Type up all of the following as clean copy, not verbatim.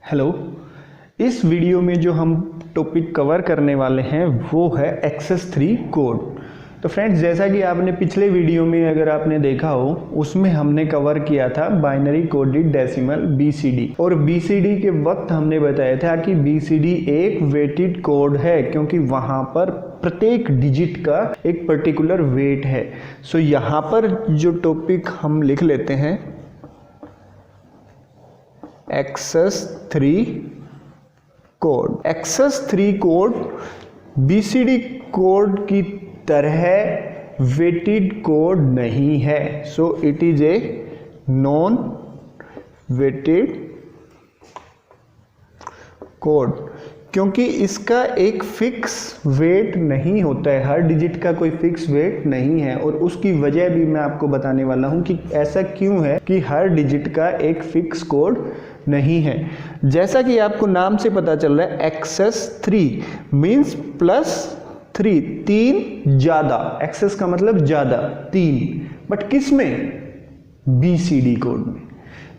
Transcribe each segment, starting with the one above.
Hello. इस video में जो हम टॉपिक कवर करने वाले हैं वो है एक्सेस 3 कोड। तो फ्रेंड्स, जैसा कि आपने पिछले वीडियो में अगर आपने देखा हो उसमें हमने कवर किया था बाइनरी कोडेड डेसिमल बीसीडी, और बीसीडी के वक्त हमने बताया था कि बीसीडी एक वेटेड कोड है क्योंकि वहां पर प्रत्येक डिजिट का एक पर्टिकुलर वेट है। सो यहाँ पर जो टॉपिक हम लिख लेते हैं excess 3 code. Excess 3 code BCD code की तरह वेटेड कोड नहीं है। So it is a non weighted code, क्योंकि इसका एक फिक्स वेट नहीं होता है, हर डिजिट का कोई फिक्स वेट नहीं है। और उसकी वजह भी मैं आपको बताने वाला हूं कि ऐसा क्यों है कि हर डिजिट का एक फिक्स कोड नहीं है। जैसा कि आपको नाम से पता चल रहा है, एक्सेस 3 मीन्स +3, 3 ज्यादा। एक्सेस का मतलब ज्यादा, 3, बट किस में? बीसीडी कोड में।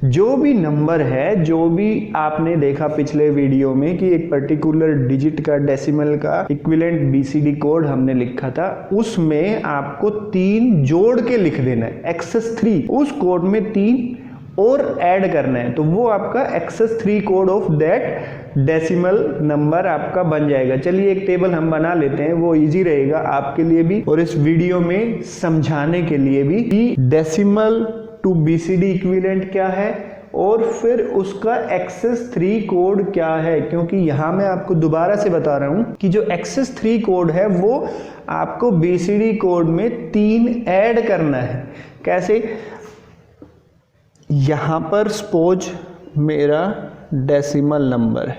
जो भी नंबर है, जो भी आपने देखा पिछले वीडियो में कि एक पर्टिकुलर डिजिट का डेसिमल का इक्विवेलेंट बीसीडी कोड हमने लिखा था, उसमें आपको 3 जोड़ के लिख देना है। एक्सेस 3 उस कोड में 3 और ऐड करना है, तो वो आपका excess 3 code of that decimal number आपका बन जाएगा। चलिए एक टेबल हम बना लेते हैं, वो इजी रहेगा आपके लिए भी और इस वीडियो में समझाने के लिए भी कि डेसिमल टू बीसीडी इक्विवेलेंट क्या है और फिर उसका एक्सेस 3 कोड क्या है। क्योंकि यहां मैं आपको दोबारा से बता रहा हूं कि जो एक्सेस 3 कोड है वो आपको बीसीडी कोड में 3 ऐड करना है। कैसे? यहां पर सपोज मेरा डेसिमल नंबर है,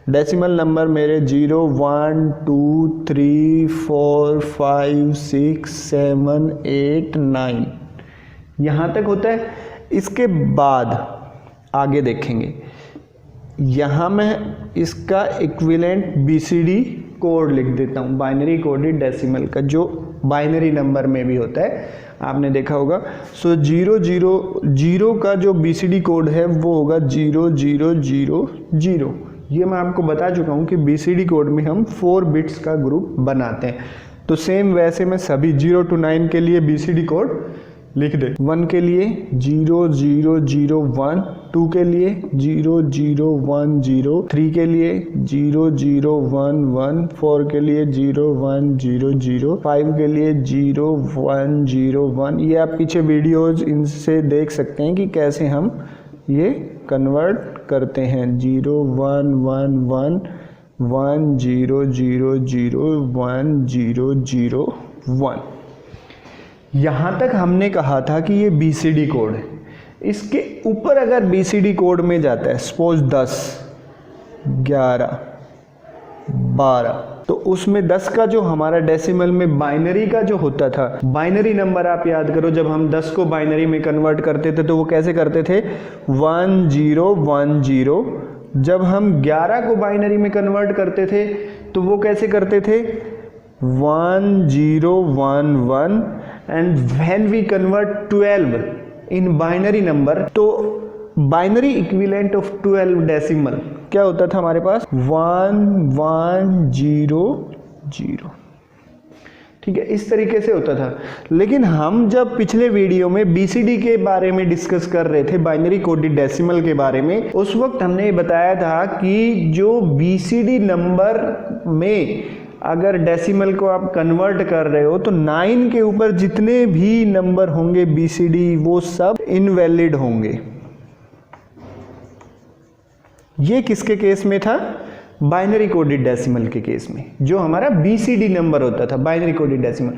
डेसिमल नंबर मेरे 0 1 2 3 4 5 6 7 8 9 यहाँ तक होता है। इसके बाद आगे देखेंगे, यहाँ मैं इसका इक्विवेलेंट बीसीडी कोड लिख देता हूँ, बाइनरी कोडेड डेसिमल का, जो बाइनरी नंबर में भी होता है, आपने देखा होगा। सो 0 0 0 का जो बीसीडी कोड है वो होगा 0 0 0 0। ये मैं आपको बता चुका हूँ कि बीसीडी कोड में हम 4 बिट्स का ग्रुप बनाते हैं। तो सेम वैसे मैं सभी 0 to 9 के लिए बीसीडी कोड लिख दे। 1 के लिए 0 0 0 1, 2 के लिए 0 0 1 0, 3 के लिए 0 0 1 1, 4 के लिए 0 1 0 0, 5 के लिए 0 1 0 1। ये आप पीछे वीडियोज इनसे देख सकते हैं कि कैसे हम ये कन्वर्ट करते हैं। 0 1 1 1 1 0 0 0 1 0 0 1। यहाँ तक हमने कहा था कि ये बीसीडी कोड है। इसके ऊपर अगर बीसीडी कोड में जाता है, सपोज 10 11 12, तो उसमें 10 का जो हमारा डेसिमल में बाइनरी का जो होता था, बाइनरी नंबर आप याद करो, जब हम 10 को बाइनरी में कन्वर्ट करते थे तो वो कैसे करते थे? 1 0 1 0। जब हम 11 को बाइनरी में कन्वर्ट करते थे तो वो कैसे करते थे? 1 0 1 1। And when we convert 12 in binary number, तो बाइनरी इक्विवेलेंट ऑफ 12 डेसिमल क्या होता था हमारे पास? 1 1 0 0। ठीक है, इस तरीके से होता था। लेकिन हम जब पिछले वीडियो में बीसीडी के बारे में डिस्कस कर रहे थे, बाइनरी कोडेड डेसिमल के बारे में, उस वक्त हमने बताया था कि जो बीसीडी नंबर में अगर डेसिमल को आप कन्वर्ट कर रहे हो तो 9 के ऊपर जितने भी नंबर होंगे बीसीडी, वो सब इनवैलिड होंगे। ये किसके केस में था? बाइनरी कोडेड डेसिमल के केस में, जो हमारा बीसीडी नंबर होता था, बाइनरी कोडेड डेसिमल।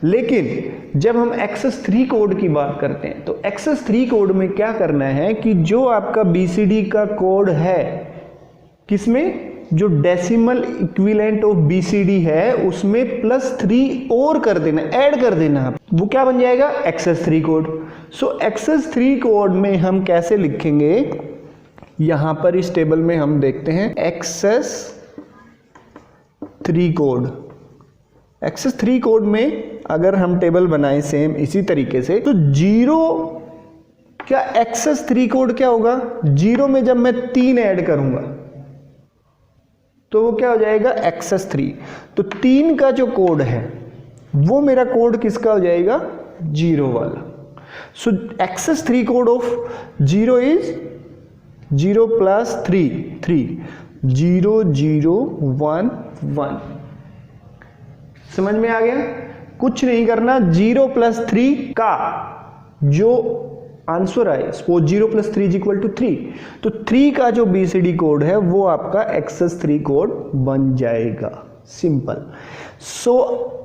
लेकिन जब हम एक्सेस 3 कोड की बात करते हैं तो एक्सेस 3 कोड में क्या करना है कि जो आपका बीसीडी का कोड है, किसमें? जो डेसिमल इक्विवेलेंट ऑफ बीसीडी है उसमें +3 और कर देना, ऐड कर देना। वो क्या बन जाएगा? Excess 3 code. So excess 3 code में हम कैसे लिखेंगे? यहां पर इस टेबल में हम देखते हैं एक्सेस 3 कोड। एक्सेस 3 कोड में अगर हम टेबल बनाएं सेम इसी तरीके से, तो 0 क्या एक्सेस 3 कोड क्या होगा, 0 में जब मैं 3 ऐड करूंगा तो वो क्या हो जाएगा, एक्सेस 3। तो 3 का जो कोड है वो मेरा कोड किसका हो जाएगा, 0 वाला। So excess 3 code of 0 is 0 plus 3, 0 0 1 1। समझ में आ गया? कुछ नहीं करना, 0 प्लस 3 का जो आंसर आए, suppose 0 plus 3 is equal to 3, तो 3 का जो BCD कोड है वो आपका एक्सेस 3 कोड बन जाएगा। सिंपल। सो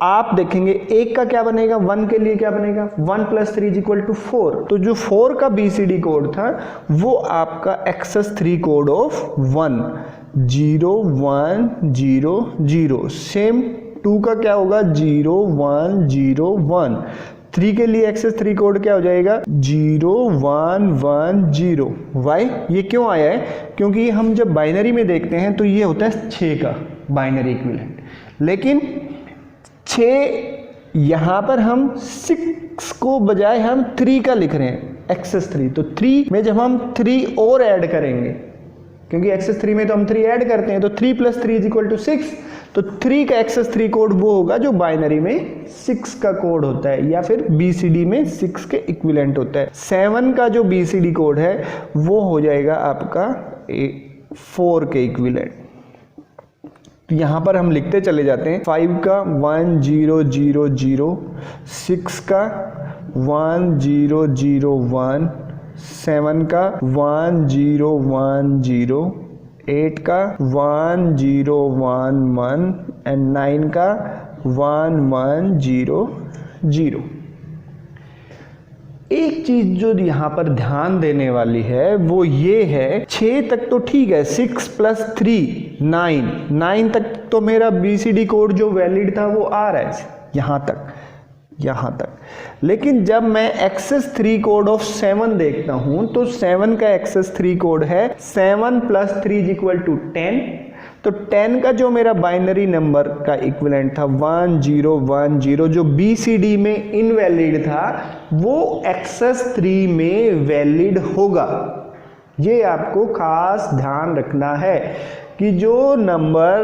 आप देखेंगे एक का क्या बनेगा, 1 के लिए क्या बनेगा, 1 प्लस 3 इज इक्वल टू 4। तो जो 4 का BCD कोड था वो आपका एक्सेस 3 कोड ऑफ 1 0 1 0 0। सेम 2 का क्या होगा, 0 1 0 1। 3 के लिए एक्सेस 3 कोड क्या हो जाएगा, 0 1 1 0। वाई, ये क्यों आया है, क्योंकि हम जब बाइनरी में देखते हैं तो ये होता है 6 का बाइनरी इक्विवेलेंट, लेकिन 6 यहाँ पर हम 6 को बजाय हम 3 का लिख रहे हैं, एक्सेस 3। तो 3 में जब हम 3 और ऐड करेंगे, क्योंकि एक्सेस 3 में तो हम 3 ऐड करते हैं, तो 3 प्लस 3 इज इक्वल टू 6। तो 3 का एक्सेस 3 कोड वो होगा जो बाइनरी में 6 का कोड होता है, या फिर BCD में 6 के इक्विवेलेंट होता है। 7 का जो BCD कोड है वो हो जाएगा आपका 4 के इक्विवेलेंट। तो यहाँ पर हम लिखते चले जाते हैं, 5 का 1 0 0 0, 6 का 1 0 0 1, 7 का 1 0 1 0, 8 का 1 0 1 1 एंड 9 का 1 1 0 0। एक चीज जो यहाँ पर ध्यान देने वाली है वो ये है, 6 तक तो ठीक है, 6 प्लस 3 9 तक तो मेरा BCD कोड जो वैलिड था वो आ रहा है यहाँ तक। लेकिन जब मैं एक्सेस 3 कोड ऑफ 7 देखता हूं तो 7 का एक्सेस 3 कोड है 7 प्लस 3 इज इक्वल टू 10। तो 10 का जो मेरा बाइनरी नंबर का इक्विवेलेंट था 1 0 1 0, जो BCD में इनवैलिड था वो एक्सेस 3 में वैलिड होगा। ये आपको खास ध्यान रखना है कि जो नंबर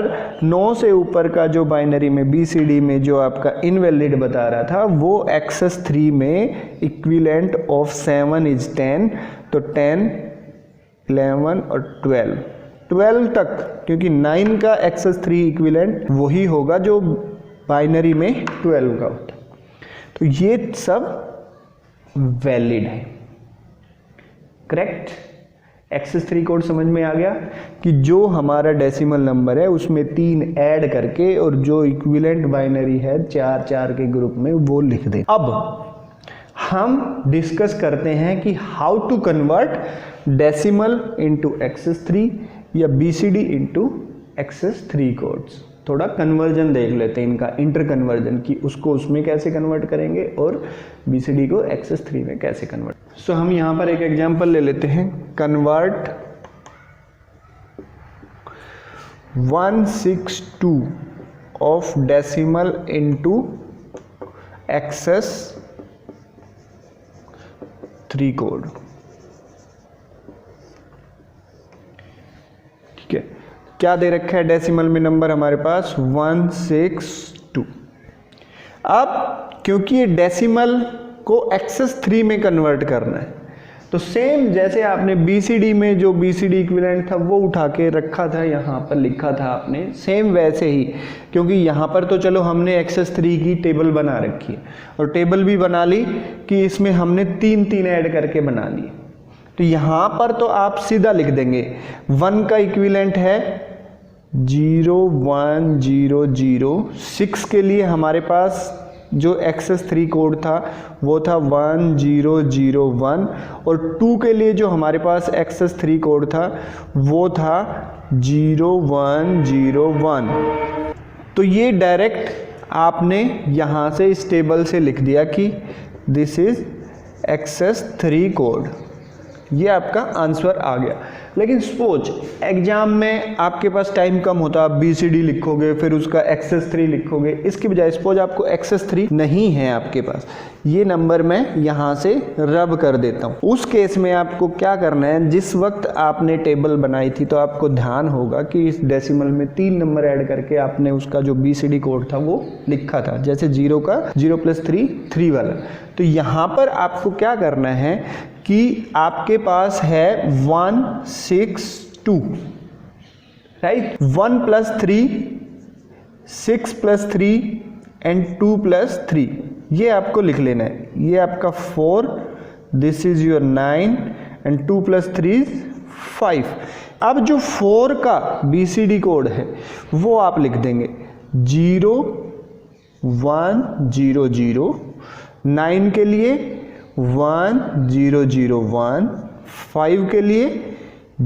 9 से ऊपर का जो बाइनरी में BCD में जो आपका इनवैलिड बता रहा था वो एक्सेस 3 में इक्विवेलेंट ऑफ 7 इज 10। तो 10 11 और 12 तक, क्योंकि 9 का एक्सेस 3 इक्विवेलेंट वही होगा जो बाइनरी में 12 का होता है। तो ये सब वैलिड है। करेक्ट? एक्सेस 3 कोड समझ में आ गया कि जो हमारा डेसिमल नंबर है उसमें 3 ऐड करके और जो इक्विवेलेंट बाइनरी है 4 4 के ग्रुप में वो लिख दें। अब हम डिस्कस करते हैं कि how to convert decimal into excess 3 या BCD इनटू एक्सेस 3 कोड्स। थोड़ा कन्वर्जन देख लेते हैं इनका, इंटर कन्वर्जन, कि उसको उसमें कैसे कन्वर्ट करेंगे और BCD को एक्सेस 3 में कैसे कन्वर्ट। सो हम यहाँ पर एक एग्जांपल ले लेते हैं, convert 162 of decimal into excess 3 code. ठीक है, क्या दे रखा है डेसिमल में नंबर हमारे पास 162। अब क्योंकि ये डेसिमल को एक्सेस 3 में कन्वर्ट करना है, तो सेम जैसे आपने BCD में जो BCD इक्विवेलेंट था वो उठा के रखा था, यहाँ पर लिखा था आपने, सेम वैसे ही, क्योंकि यहाँ पर तो चलो हमने एक्सेस 3 की टेबल बना रखी है और टेबल भी बना ली कि इसमें हमने 3 ऐड करके बना ली। तो यहाँ पर तो आप सीधा लिख देंगे 1 का इक्विवेलेंट है 0 1 0 0, 6 के लिए हमारे पास जो एक्सेस 3 कोड था वो था 1 0 0 1, और 2 के लिए जो हमारे पास एक्सेस 3 कोड था वो था 0 1 0 1। तो ये डायरेक्ट आपने यहाँ से इस टेबल से लिख दिया कि दिस इज एक्सेस 3 कोड, ये आपका आंसर आ गया। लेकिन सपोज एग्जाम में आपके पास टाइम कम होता, आप BCD लिखोगे फिर उसका एक्सेस 3 लिखोगे, इसकी बजाय सपोज आपको एक्सेस 3 नहीं है आपके पास, ये नंबर मैं यहाँ से रब कर देता हूँ। उस केस में आपको क्या करना है, जिस वक्त आपने टेबल बनाई थी तो आपको ध्यान होगा कि इस डेसिमल में 3 नंबर ऐड करके आपने उसका जो BCD कोड था वो लिखा था, जैसे 0 का 0 + 3 3 वाला। तो यहाँ पर आपको क्या करना है कि आपके पास है 1 6 2, राइट। 1 + 3 6 + 3 एंड 2 + 3, ये आपको लिख लेना है। ये आपका 4, दिस इज योर 9 एंड 2 + 3 5। अब जो 4 का BCD कोड है वो आप लिख देंगे 0 1 0 0, 9 के लिए 1 0 0 1, 5 के लिए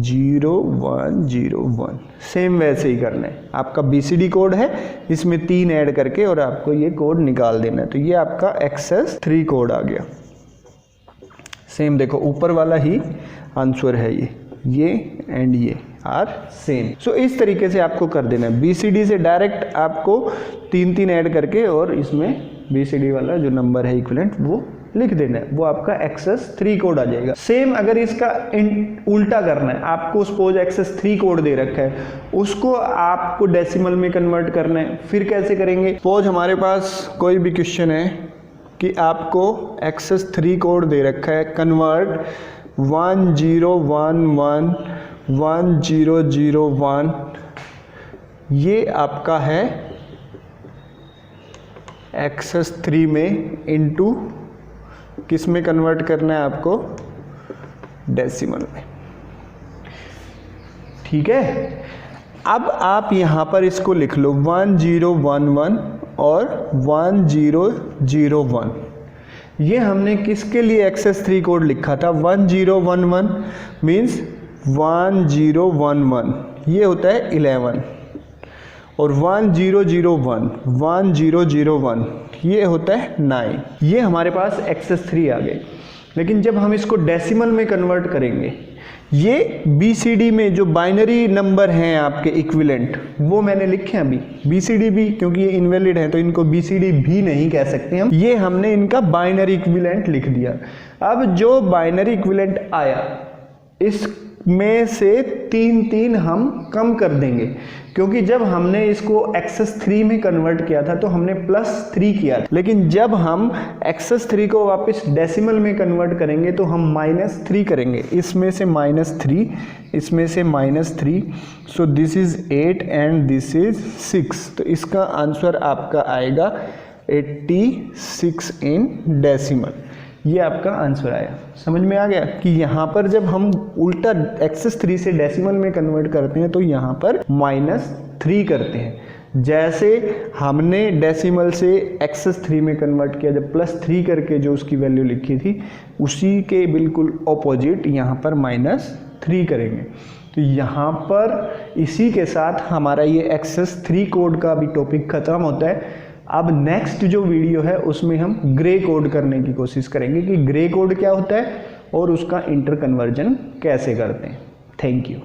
0 1 0 1। सेम वैसे ही करना है, आपका BCD कोड है, इसमें 3 ऐड करके और आपको ये कोड निकाल देना है। तो ये आपका एक्सेस 3 कोड आ गया। सेम देखो ऊपर वाला ही आंसर है, ये एंड ये आर सेम। सो इस तरीके से आपको कर देना है। BCD से डायरेक्ट आपको 3 ऐड करके और इसमें BCD वाला जो नंबर है इक्विवेलेंट वो लिख देना है, वो आपका एक्सेस 3 कोड आ जाएगा। सेम अगर इसका उल्टा करना है, आपको सपोज एक्सेस 3 कोड दे रखा है, उसको आपको डेसिमल में कन्वर्ट करना है, फिर कैसे करेंगे। सपोज हमारे पास कोई भी क्वेश्चन है कि आपको एक्सेस 3 कोड दे रखा है, कन्वर्ट 1 0 1 1 1 0 0 1, ये आपका है एक्सेस 3 में इनटू किस में कन्वर्ट करना है आपको, डेसिमल में, ठीक है। अब आप यहाँ पर इसको लिख लो 1 0 1 1 और 1 0 0 1। ये हमने किसके लिए एक्सेस 3 कोड लिखा था, 1 0 1 1 मीन्स 1 0 1 1, ये होता है 11, और 1 0 0 1 1 0 0 1 ये होता है 9। ये हमारे पास एक्सेस 3 आ गए। लेकिन जब हम इसको डेसिमल में कन्वर्ट करेंगे, ये BCD में जो बाइनरी नंबर हैं आपके इक्विवेलेंट वो मैंने लिखे हैं अभी, BCD भी, क्योंकि ये इनवैलिड है तो इनको BCD भी नहीं कह सकते हम, ये हमने इनका बाइनरी इक्विवेलेंट लिख दिया। अब जो बाइनरी इक्विवेलेंट आया इसमें से 3 हम कम कर देंगे, क्योंकि जब हमने इसको एक्सेस 3 में कन्वर्ट किया था तो हमने +3 किया था, लेकिन जब हम एक्सेस 3 को वापस डेसिमल में कन्वर्ट करेंगे तो हम -3 करेंगे। इसमें से -3, इसमें से -3, so this is 8 and this is 6। तो इसका आंसर आपका आएगा 86 इन डेसिमल। ये आपका आंसर आया। समझ में आ गया कि यहाँ पर जब हम उल्टा एक्सेस 3 से डेसिमल में कन्वर्ट करते हैं तो यहाँ पर -3 करते हैं। जैसे हमने डेसिमल से एक्सेस 3 में कन्वर्ट किया, जब +3 करके जो उसकी वैल्यू लिखी थी, उसी के बिल्कुल ऑपोजिट यहाँ पर -3 करेंगे। तो यहाँ पर इसी के साथ हमारा ये एक्सेस 3 कोड का भी टॉपिक ख़त्म होता है। अब नेक्स्ट जो वीडियो है उसमें हम ग्रे कोड करने की कोशिश करेंगे कि ग्रे कोड क्या होता है और उसका इंटर कन्वर्जन कैसे करते हैं। Thank you.